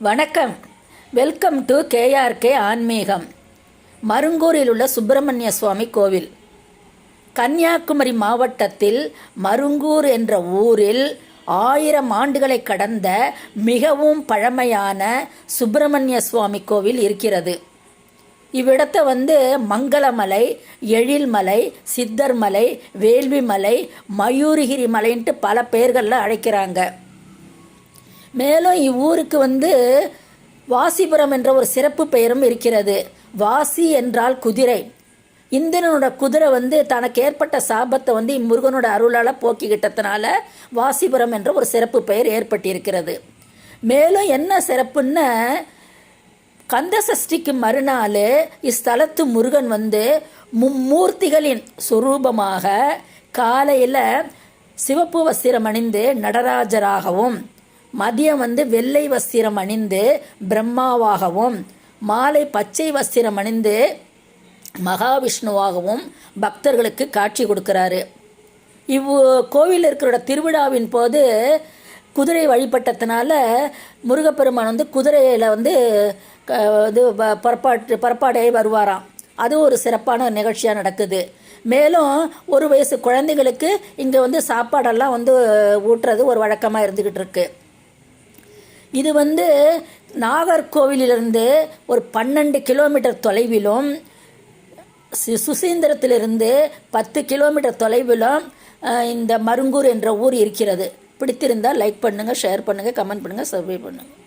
வணக்கம். Welcome to KRK ஆன்மீகம். மருங்கூரில் உள்ள சுப்பிரமணிய சுவாமி கோவில். கன்னியாகுமரி மாவட்டத்தில் மருங்கூர் என்ற ஊரில் 1000 ஆண்டுகளை கடந்த மிகவும் பழமையான சுப்பிரமணிய சுவாமி கோவில் இருக்கிறது. இவ்விடத்தை மங்களமலை, எழில்மலை, சித்தர்மலை, வேள்விமலை, மயூரகிரி மலைன்ட்டு பல பெயர்களில் அழைக்கிறாங்க. மேலும் இவ்வூருக்கு வாசிபுரம் என்ற ஒரு சிறப்பு பெயரும் இருக்கிறது. வாசி என்றால் குதிரை. இந்திரனோட குதிரை தனக்கு ஏற்பட்ட சாபத்தை இம்முருகனோட அருளால் போக்கிக்கிட்டதுனால வாசிபுரம் என்ற ஒரு சிறப்பு பெயர் ஏற்பட்டிருக்கிறது. மேலும் என்ன சிறப்புன்னு, கந்த சஷ்டிக்கு மறுநாள் இஸ்தலத்து முருகன் மும்மூர்த்திகளின் சுரூபமாக காலையில் சிவப்பு வஸ்திரம் அணிந்து நடராஜராகவும், மதியம் வெள்ளை வஸ்திரம் அணிந்து பிரம்மாவாகவும், மாலை பச்சை வஸ்திரம் அணிந்து மகாவிஷ்ணுவாகவும் பக்தர்களுக்கு காட்சி கொடுக்கிறாரு. கோவில் இருக்கிற திருவிழாவின் போது குதிரை வழிபட்டதுனால முருகப்பெருமான் குதிரையில் புறப்பாடையை வருவாராம். அது ஒரு சிறப்பான நிகழ்ச்சியாக நடக்குது. மேலும் ஒரு வயசு குழந்தைகளுக்கு இங்கே சாப்பாடெல்லாம் ஊட்டுறது ஒரு வழக்கமாக இருந்துக்கிட்டு இருக்கு. இது நாகர்கோவிலிருந்து ஒரு 12 கிலோமீட்டர் தொலைவிலும், சுசீந்திரத்திலிருந்து 10 கிலோமீட்டர் தொலைவிலும் இந்த மருங்கூர் என்ற ஊர் இருக்கிறது. பிடித்திருந்தால் லைக் பண்ணுங்கள், ஷேர் பண்ணுங்கள், கமெண்ட் பண்ணுங்கள், சப்ஸ்கிரைப் பண்ணுங்கள்.